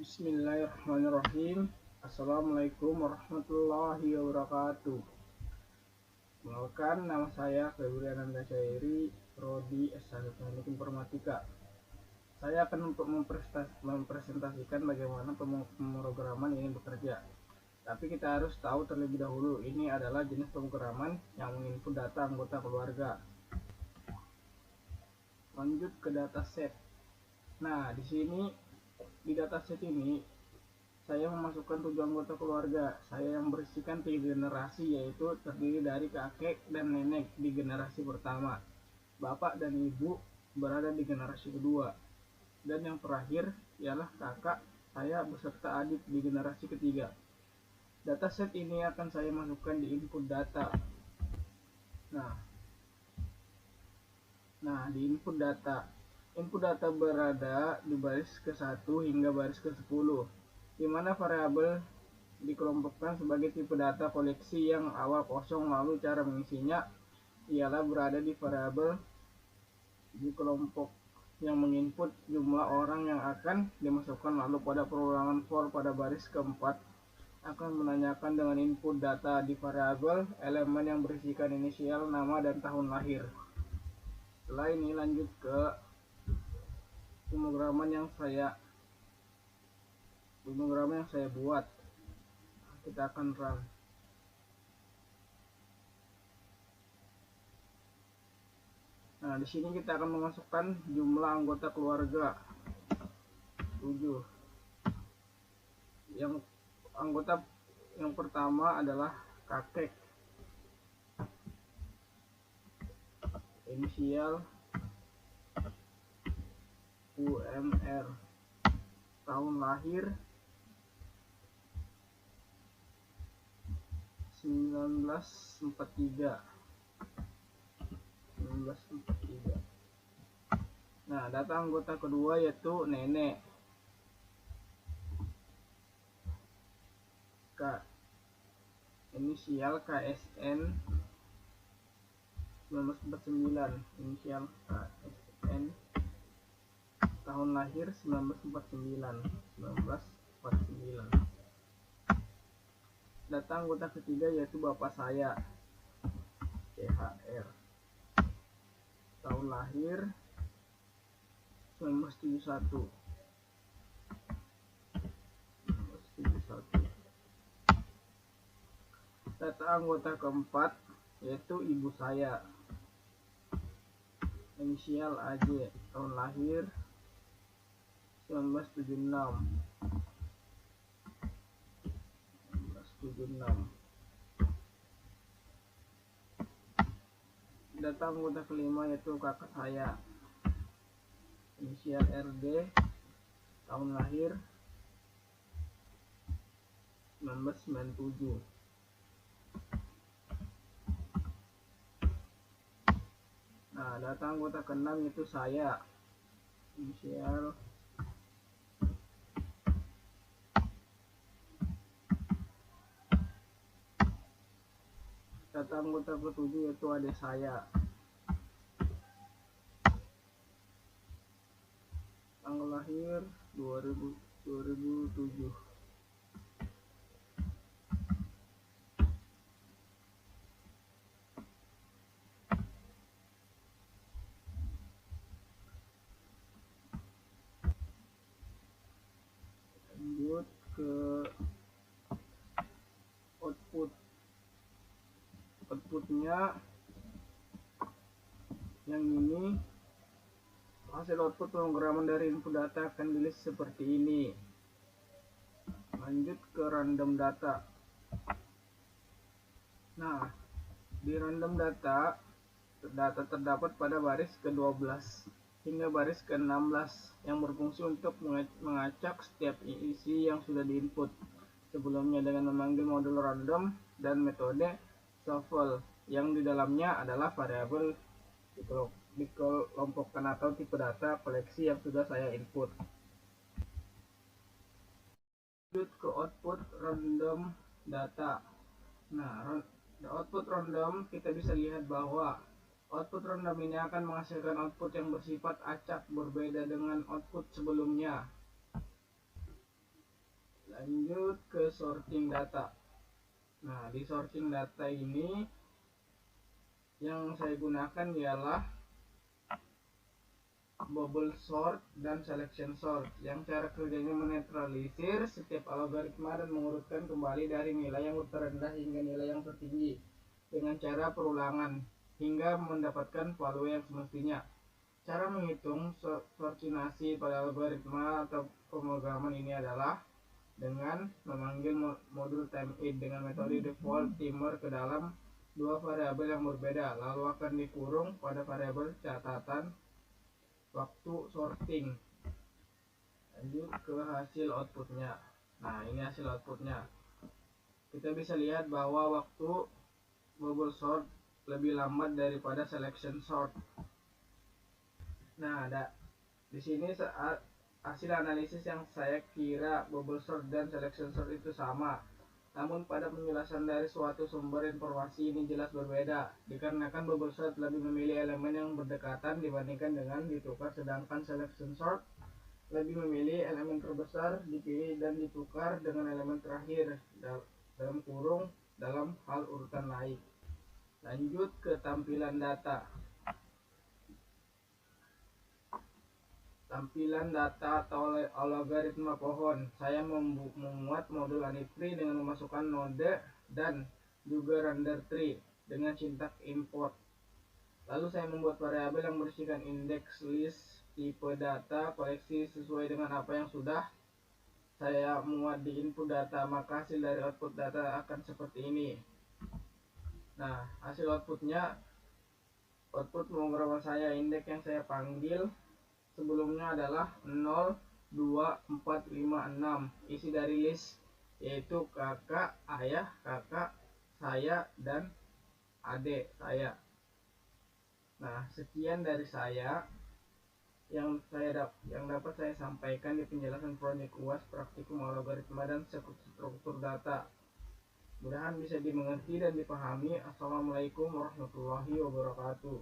Bismillahirrahmanirrahim. Assalamualaikum warahmatullahi wabarakatuh. Kenalkan, nama saya Febrian Ananda Syairi, Prodi S1 Teknik Informatika. Saya akan mempresentasikan bagaimana pemrograman ini bekerja. Tapi kita harus tahu terlebih dahulu, ini adalah jenis pemrograman yang menginput data anggota keluarga. Lanjut ke dataset. Nah, di dataset ini saya memasukkan 7 anggota keluarga. Saya yang bersihkan 3 generasi, yaitu terdiri dari kakek dan nenek di generasi pertama, bapak dan ibu berada di generasi kedua, dan yang terakhir ialah kakak saya beserta adik di generasi ketiga. Dataset ini akan saya masukkan di input data. Nah, di input data berada di baris ke-1 hingga baris ke-10, di mana variabel dikelompokkan sebagai tipe data koleksi yang awal kosong, lalu cara mengisinya ialah berada di variabel di kelompok yang menginput jumlah orang yang akan dimasukkan, lalu pada perulangan for pada baris keempat akan menanyakan dengan input data di variabel elemen yang berisikan inisial, nama, dan tahun lahir. Setelah ini lanjut ke pemrograman yang saya buat. Kita akan run. Nah, di sini kita akan memasukkan jumlah anggota keluarga 7. Yang anggota yang pertama adalah kakek, inisial UMR, tahun lahir 1943. Nah, data anggota kedua yaitu nenek, inisial KSN 1949, inisial KSN, tahun lahir 1949. Data anggota ketiga yaitu bapak saya, CHR, tahun lahir 1971. Data anggota keempat yaitu ibu saya, inisial AJ, tahun lahir 1976. Data anggota kelima yaitu kakak saya, inisial RD, tahun lahir 1997. Nah, data anggota keenam yaitu saya, inisial data anggota ketujuh yaitu adik saya, tanggal lahir 2007. Lanjut ke outputnya yang ini. Hasil output pemrograman dari input data akan dilihat seperti ini. Lanjut ke random data. Nah, di random data terdapat pada baris ke-12 hingga baris ke-16 yang berfungsi untuk mengacak setiap isi yang sudah diinput sebelumnya dengan memanggil modul random dan metode shuffle yang di dalamnya adalah variabel dikelompokkan atau tipe data koleksi yang sudah saya input. Lanjut ke output random data. Nah, di output random kita bisa lihat bahwa output random ini akan menghasilkan output yang bersifat acak, berbeda dengan output sebelumnya. Lanjut ke sorting data. Nah, di sorting data ini yang saya gunakan ialah bubble sort dan selection sort, yang cara kerjanya menetralisir setiap algoritma dan mengurutkan kembali dari nilai yang terendah hingga nilai yang tertinggi dengan cara perulangan hingga mendapatkan value yang semestinya. Cara menghitung sortinasi pada algoritma atau pemrograman ini adalah dengan memanggil modul timeIt dengan metode default timer ke dalam dua variabel yang berbeda, lalu akan dikurung pada variabel catatan waktu sorting. Lanjut ke hasil outputnya. Nah, ini hasil outputnya. Kita bisa lihat bahwa waktu bubble sort lebih lambat daripada selection sort. Nah, di sini hasil analisis yang saya kira bubble sort dan selection sort itu sama. Namun pada penjelasan dari suatu sumber informasi ini jelas berbeda, dikarenakan bubble sort lebih memilih elemen yang berdekatan dibandingkan dengan ditukar, sedangkan selection sort lebih memilih elemen terbesar dipilih dan ditukar dengan elemen terakhir dalam kurung dalam hal urutan naik. Lanjut ke tampilan data. Tampilan data atau algoritma pohon. Saya memuat modul AnyTree dengan memasukkan node dan juga render tree dengan sintak import. Lalu saya membuat variabel yang berisikan indeks list tipe data koleksi sesuai dengan apa yang sudah saya muat di input data, maka hasil dari output data akan seperti ini. Nah, hasil outputnya, output pemrograman saya, indeks yang saya panggil sebelumnya adalah 0, 2, 4, 5, 6. Isi dari list yaitu kakak, ayah, kakak, saya, dan adik saya. Nah, sekian dari saya yang dapat saya sampaikan di penjelasan proyek UAS praktikum algoritma dan struktur data. Mudah-mudahan bisa dimengerti dan dipahami. Assalamualaikum warahmatullahi wabarakatuh.